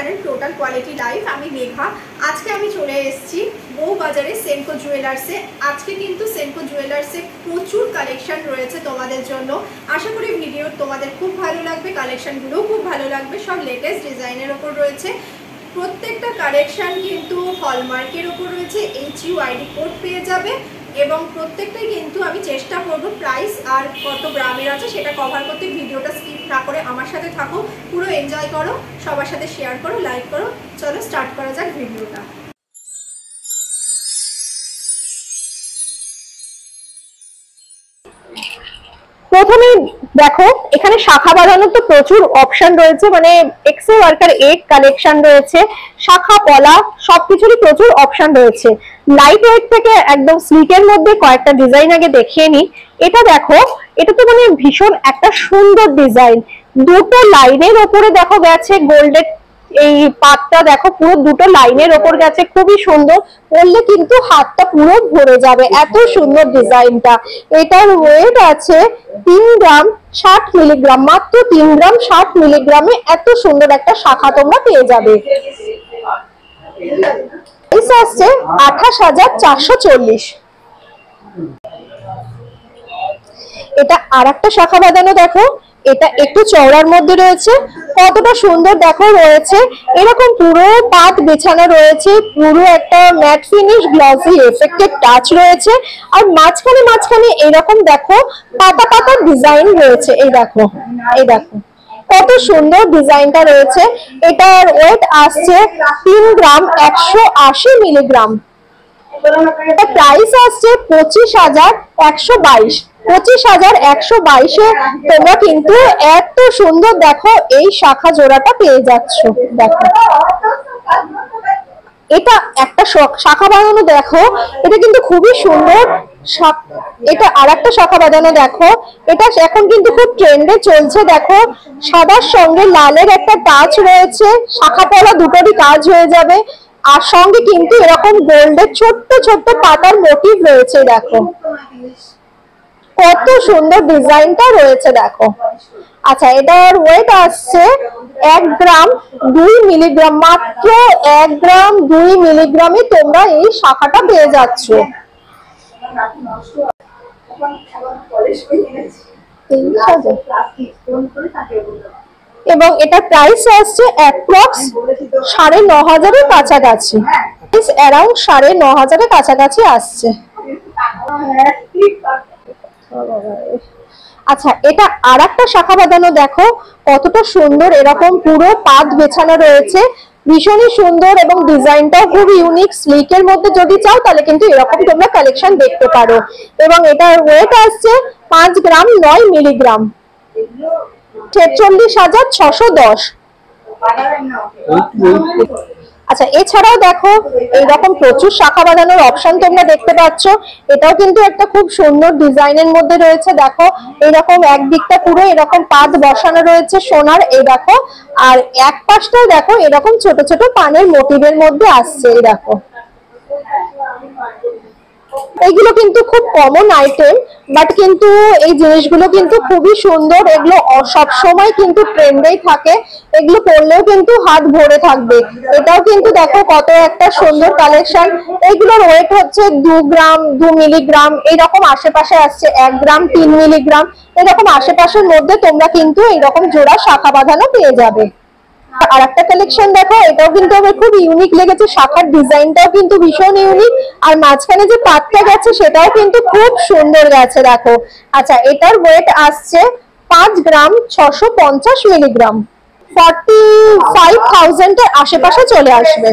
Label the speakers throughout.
Speaker 1: Channel total quality life. আমি মেঘা। আজকে আমি চলে এসেছি বউবাজারে সেনকো জুয়েলার্সে। আজকে কিন্তু সেনকো জুয়েলার্সে প্রচুর কালেকশন রয়েছে তোমাদের জন্য। আশা করি ভিডিও তোমাদের খুব ভালো লাগবে, কালেকশনগুলোও খুব ভালো লাগবে। সব লেটেস্ট ডিজাইনের ওপর রয়েছে। প্রত্যেকটা কালেকশন কিন্তু হলমার্কের ওপর রয়েছে, HUID কোড পেয়ে যাবে এবং প্রত্যেকটাই কিন্তু আমি চেষ্টা করব প্রাইস আর কত গ্রামের আছে সেটা কভার করতে। ভিডিওটা স্কিপ না করে আমার সাথে থাকো, পুরো এনজয় করো, সবার সাথে শেয়ার করো, লাইক করো। চলো স্টার্ট করা যাক ভিডিওটা। প্রথমে দেখো এখানে শাখা বাঁধানোর তো প্রচুর অপশন রয়েছে, মানে এক্সে ওয়ার্কার 8 কালেকশন রয়েছে, শাখা পলা সবকিছুরই প্রচুর অপশন রয়েছে। লাইট ওয়েট থেকে একদম স্লিকের মধ্যে কয়েকটা ডিজাইন আগে দেখিয়ে নি। এটা দেখো, এটা তো মানে ভীষণ একটা সুন্দর ডিজাইন। দুটো লাইনের ওপরে দেখো গেছে গোল্ডের এই পাতটা, দেখো পুরো দুটো লাইনের ওপর গেছে, খুবই সুন্দর। পরলে কিন্তু হাতটা পুরো ভরে যাবে, এত সুন্দর ডিজাইনটা। এটার ওয়েট আছে 3 গ্রাম 60 মিলিগ্রাম, মাত্র 3 গ্রাম 60 মিলিগ্রামে এত সুন্দর একটা শাখা তোমরা পেয়ে যাবে। প্রাইস আসছে 28,440। এটা আরেকটা শাখা বাঁধানো দেখো, এটা একটু চওড়ার মধ্যে রয়েছে, কতটা সুন্দর দেখো রয়েছে। এরকম পুরো পাত বেছানো রয়েছে, পুরো একটা mat finish glossy affected touch রয়েছে। আর মাঝখানে মাঝখানে এরকম দেখো পাতা পাতা ডিজাইন রয়েছে। এই দেখো, এই দেখো কত সুন্দর ডিজাইনটা রয়েছে। এটার ওয়েট আসছে 3 গ্রাম 180 মিলিগ্রাম। প্রাইস আসছে 25,122। 25,122-এ তোমরা কিন্তু এত সুন্দর দেখো এই শাখা জোড়াটা পেয়ে যাচ্ছ। দেখো এটা একটা শাখা বাঁধানো দেখো, এটা কিন্তু খুবই সুন্দর। এটা আরেকটা শাখা বাঁধানো দেখো, এটা এখন কিন্তু খুব ট্রেন্ডে চলছে। দেখো সাদার সঙ্গে লালের একটা টাচ রয়েছে, শাখা পলা দুটোরই কাজ হয়ে যাবে। আর সঙ্গে কিন্তু এরকম গোল্ডের ছোট্ট ছোট্ট পাতার মোটিভ রয়েছে। দেখো কত সুন্দর ডিজাইনটা রয়েছে দেখো। আচ্ছা, এটার ওয়েট আসছে 1 গ্রাম 2 মিলিগ্রাম, মাত্র 1 গ্রাম 2 মিলিগ্রামে তোমরা এই শাখাটা পেয়ে যাচ্ছ। এবং এটা প্রাইস আসছে অ্যাপ্রক্স 9,500-এর কাছাকাছি, অ্যারাউন্ড 9,500-এর কাছাকাছি আসছে। আচ্ছা, এটা আরেকটা শাখা বাঁধানো দেখো কতটা সুন্দর, এরকম পুরো পাত বেছানো রয়েছে, ভীষণই সুন্দর এবং ডিজাইনটাও খুব ইউনিক। স্লিকের মধ্যে যদি চাও তাহলে কিন্তু এরকম তোমরা কালেকশন দেখতে পারো। এবং এটার ওয়েট আসছে 5 গ্রাম 9 মিলিগ্রাম, 46,610। আচ্ছা, এছাড়াও দেখো এইরকম প্রচুর শাখা বাঁধানোর অপশন তোমরা দেখতে পাচ্ছ। এটাও কিন্তু একটা খুব সুন্দর ডিজাইনের মধ্যে রয়েছে। দেখো এইরকম একদিকটা পুরো এরকম পাত বসানো রয়েছে সোনার, এই দেখো। আর এক পাশটাও দেখো এরকম ছোট ছোট পানের মোটিভের মধ্যে আসছে। এই দেখো, এইগুলো কিন্তু খুব কমন আইটেম, বাট কিন্তু এই জিনিসগুলো কিন্তু খুবই সুন্দর। এগুলো সব সময় কিন্তু ট্রেন্ডেই থাকে, এগুলো পরলেও কিন্তু হাত ভরে থাকবে। এটাও কিন্তু দেখো কত একটা সুন্দর কালেকশন। এগুলোর ওয়েট হচ্ছে 2 গ্রাম 2 মিলিগ্রাম, এইরকম আশেপাশে আসছে 1 গ্রাম 3 মিলিগ্রাম, এরকম আশেপাশের মধ্যে তোমরা কিন্তু এইরকম জোড়া শাখা বাঁধানো পেয়ে যাবে। আর একটা কালেকশন দেখো, এটাও কিন্তু আমার খুব ইউনিক লেগেছে, শাখার ডিজাইনটাও কিন্তু ভীষণ ইউনিক। আর মাঝখানে যে পাতটা গেছে সেটাও কিন্তু খুব সুন্দর গেছে দেখো। আচ্ছা, এটার ওয়েট আসছে 5 গ্রাম 650 মিলিগ্রাম, 45,000-এর আশেপাশে চলে আসবে।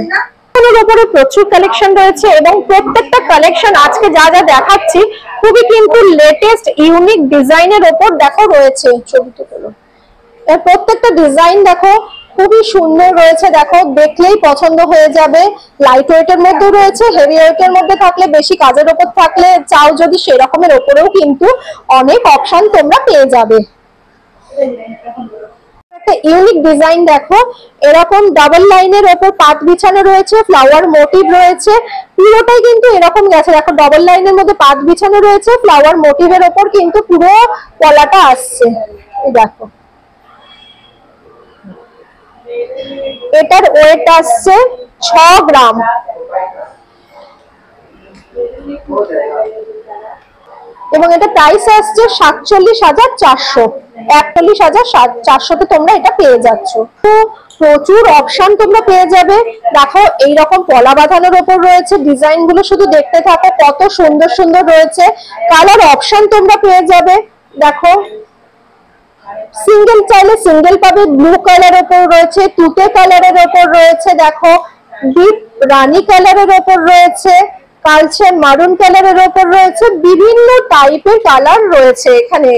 Speaker 1: এর উপরে প্রচুর কালেকশন রয়েছে এবং প্রত্যেকটা কালেকশন আজকে যা যা দেখাচ্ছি খুবই কিন্তু লেটেস্ট ইউনিক ডিজাইনের ওপর দেখো রয়েছে। ছবিটা তোলো। এর প্রত্যেকটা ডিজাইন দেখো খুবই সুন্দর রয়েছে, দেখো দেখলেই পছন্দ হয়ে যাবে। লাইট ওয়েটের মধ্যে রয়েছে, হেভি ওয়েটের মধ্যে থাকলে, বেশি কাজের ওপর থাকলে চাও যদি সেরকমের ওপরেও কিন্তু অনেক অপশন তোমরা পেয়ে যাবে। একটা ইউনিক ডিজাইন দেখো, এরকম ডাবল লাইনের ওপর পাত বিছানো রয়েছে, ফ্লাওয়ার মোটিভ রয়েছে, পুরোটাই কিন্তু এরকম গেছে। দেখো ডাবল লাইনের মধ্যে পাত বিছানো রয়েছে, ফ্লাওয়ার মোটিভের ওপর কিন্তু পুরো পলাটা আসছে। এই দেখো এটার ওয়েট আসছে 6 গ্রাম এবং এটা প্রাইস আসছে 47,400। 41,400-তে তোমরা এটা পেয়ে যাচ্ছ। তো প্রচুর অপশন তোমরা পেয়ে যাবে। দেখো এইরকম পলা বাঁধানোর উপর রয়েছে, ডিজাইন গুলো শুধু দেখতে থাকো, কত সুন্দর সুন্দর রয়েছে। কালার অপশন তোমরা পেয়ে যাবে। দেখো সিঙ্গেল চাইলে সিঙ্গেল পাবে, ব্লু কালার উপর রয়েছে, তুতে কালারের উপর রয়েছে, দেখো ডিপ রানী কালারের উপর রয়েছে, কালচে মারুন কালারের উপর রয়েছে, বিভিন্ন টাইপের কালার রয়েছে এখানে।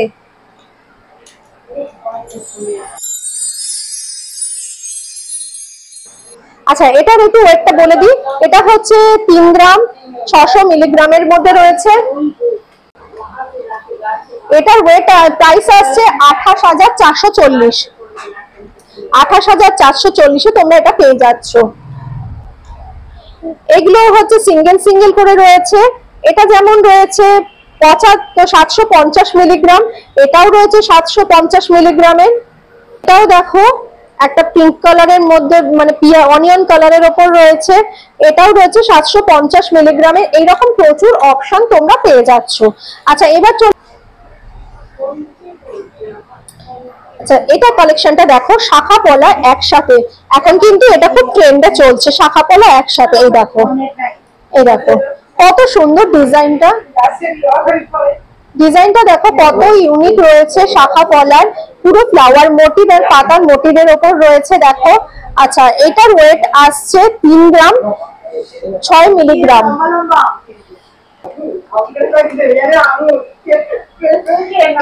Speaker 1: আচ্ছা এটার একটু ওয়েটটা বলে দিই। এটা হচ্ছে 3 গ্রাম 600 মিলিগ্রামের মধ্যে রয়েছে। এটার ওয়েট প্রাইস আসছে 28,440। 28,440-এ তোমরা এটা পেয়ে যাচ্ছ। এগুলো হচ্ছে সিঙ্গেল সিঙ্গেল করে রয়েছে। এটা যেমন রয়েছে 750 মিলিগ্রাম, এটাও রয়েছে 750 মিলিগ্রামের। এটাও দেখো একটা পিঙ্ক কালারের মধ্যে মানে অনিয়ন কালারের উপর রয়েছে, এটাও রয়েছে 750 মিলিগ্রামের। এইরকম প্রচুর অপশন তোমরা পেয়ে যাচ্ছ। আচ্ছা এবার আচ্ছা এটা কালেকশনটা দেখো, শাখা পলা একসাথে। এখন কিন্তু এটা খুব ট্রেন্ডে চলছে, শাখা পলা একসাথে। এই দেখো, এই দেখো কত সুন্দর ডিজাইনটা। ডিজাইনটা দেখো কত ইউনিক রয়েছে, শাখা পলার পুরো ফ্লাওয়ার মোটিভ আর পাতার মোটিভের উপর রয়েছে। দেখো আচ্ছা এটার ওয়েট আসছে 3 গ্রাম 6 মিলিগ্রাম।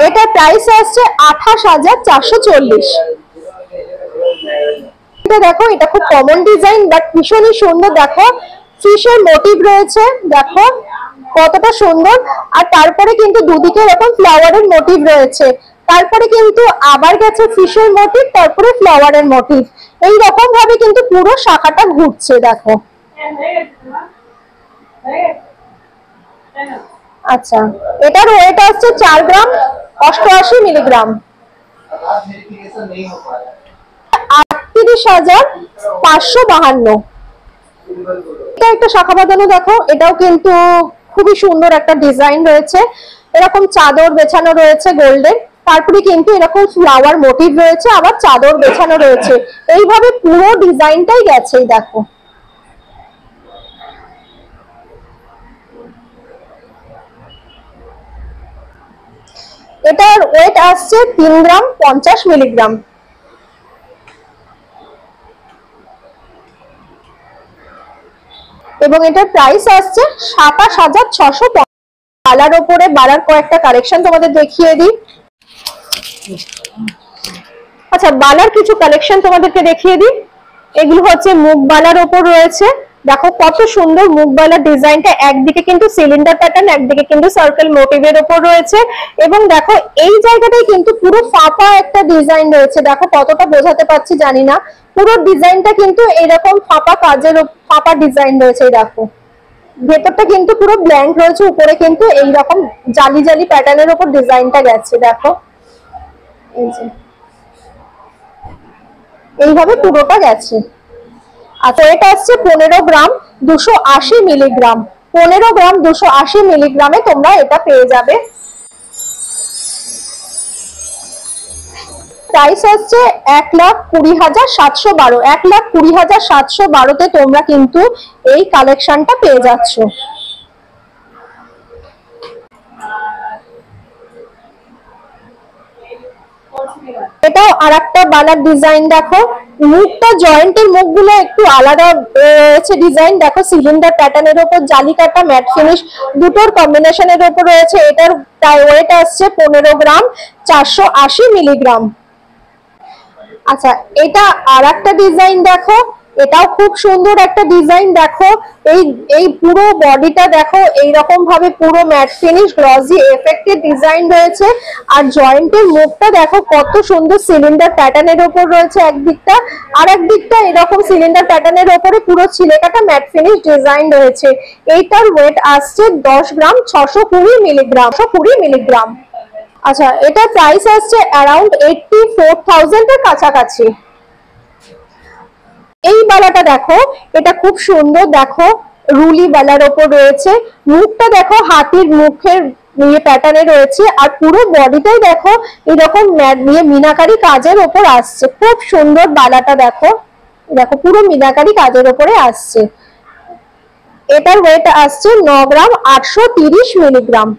Speaker 1: এটা প্রাইস আসছে 28,440। এটা দেখো এটা খুব কমন ডিজাইন বাট ভীষণই সুন্দর। দেখো ফিশের মোটিভ রয়েছে, দেখো কতটা সুন্দর। আর তারপরে কিন্তু দুদিকে এরকম ফ্লাওয়ারের মোটিভ রয়েছে, তারপরে কিন্তু আবার গেছে ফিশের মোটিভ, তারপরে ফ্লাওয়ারের মোটিভ। এই রকম ভাবে কিন্তু পুরো শাখাটা ঘুরছে। দেখো আচ্ছা এটার ওয়েট আসছে 4 গ্রাম 88 মিলিগ্রাম। 38,552। এটা একটা শাখা বাঁধানো দেখো, এটাও কিন্তু খুবই সুন্দর একটা ডিজাইন রয়েছে। এরকম চাদর বেছানো রয়েছে গোল্ডের, তারপরে কিন্তু এরকম ফ্লাওয়ার মোটিভ রয়েছে, আবার চাদর বেছানো রয়েছে। এইভাবে পুরো ডিজাইনটাই গেছে। দেখো এটার ওয়েট আসছে 3 গ্রাম 50 মিলিগ্রাম। এবং এটার প্রাইস আসছে 27,650। বালার ওপরে বালার কয়েকটা কালেকশন তোমাদের দেখিয়ে দিই। আচ্ছা বালার কিছু কালেকশন তোমাদেরকে দেখিয়ে দিই। এগুলো হচ্ছে মুখ বালার ওপর রয়েছে। দেখো কত সুন্দর মুখ বালার ডিজাইনটা, একদিকে কিন্তু সিলিন্ডার প্যাটার্ন, একদিকে কিন্তু সার্কেল মোটিভের উপর রয়েছে। এবং দেখো এই জায়গাটাই কিন্তু পুরো ফাঁপা একটা ডিজাইন রয়েছে। দেখো কতটা বোঝাতে পারছি জানি না, পুরো ডিজাইনটা কিন্তু এরকম ফাঁপা কাজের ফাঁপা ডিজাইন রয়েছে। দেখো ভেতরটা কিন্তু পুরো ব্ল্যাঙ্ক রয়েছে, উপরে কিন্তু এইরকম জালি জালি প্যাটার্নের উপর ডিজাইনটা গেছে। দেখো এই যে এইভাবে পুরোটা গেছে। আচ্ছা এটা আসছে 15 গ্রাম 280 মিলিগ্রাম। 15 গ্রাম 280 মিলিগ্রামে তোমরা এটা পেয়ে যাবে। প্রাইস আসছে 1,20,712। 1,20,712-তে তোমরা কিন্তু এই কালেকশনটা পেয়ে যাচ্ছ। এটাও আরেকটা বালার ডিজাইন। দেখো মুখটা জয়েন্টের মুখগুলো একটু আলাদা রয়েছে ডিজাইন। দেখো সিলিন্ডার প্যাটার্নের উপর জালি কাটা ম্যাট ফিনিশ দুটোর কম্বিনেশনের উপর রয়েছে। এটার ওয়েট আসছে 15 গ্রাম 480 মিলিগ্রাম। আচ্ছা এটা আরেকটা ডিজাইন দেখো, এটাও খুব সুন্দর একটা ডিজাইন। দেখো এই পুরো বডিটা দেখো এইরকম ভাবে পুরো mat finish glossy affected design রয়েছে। আর জয়েন্টের মুখটা দেখো কত সুন্দর সিলিন্ডার প্যাটার্নের উপর রয়েছে একদিকটা, আর একদিকটা এরকম সিলিন্ডার প্যাটার্নের উপরে পুরো ছিলে কাটা ম্যাট ফিনিশ ডিজাইন রয়েছে। এইটার ওয়েট আসছে 10 গ্রাম 620 মিলিগ্রাম। 620 মিলিগ্রাম। আচ্ছা এটা প্রাইস আসছে অ্যারাউন্ড 84,000 এর কাছাকাছি। এই বালাটা দেখো, এটা খুব সুন্দর, দেখো রুলি বালার ওপর রয়েছে, মুখটা দেখো হাতির মুখের প্যাটার্নে রয়েছে, আর পুরো বডিটাই দেখো এরকম ম্যাট দিয়ে মিনাকারি কাজের ওপর আসছে। খুব সুন্দর বালাটা দেখো, দেখো পুরো মিনাকারি কাজের ওপরে আসছে। এটার ওয়েট আসছে 9 গ্রাম 830 মিলিগ্রাম।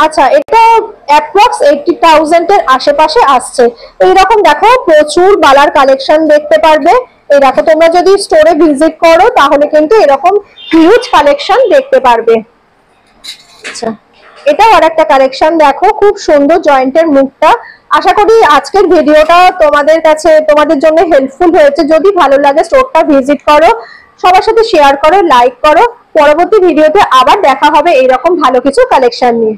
Speaker 1: আচ্ছা, এটা অ্যাপ্রক্স 80,000 এর আশেপাশে আসছে। এইরকম দেখো প্রচুর বালার কালেকশন দেখতে পারবে। এই দেখো, তোমরা যদি স্টোরে ভিজিট করো তাহলে কিন্তু এরকম হিউজ কালেকশন দেখতে পারবে। আচ্ছা, এটাও আর একটা কালেকশন দেখো, খুব সুন্দর জয়েন্টের মুখটা। আশা করি আজকের ভিডিওটা তোমাদের জন্য হেল্পফুল হয়েছে। যদি ভালো লাগে স্টোরটা ভিজিট করো, সবার সাথে শেয়ার করো, লাইক করো। পরবর্তী ভিডিওতে আবার দেখা হবে এইরকম ভালো কিছু কালেকশন নিয়ে।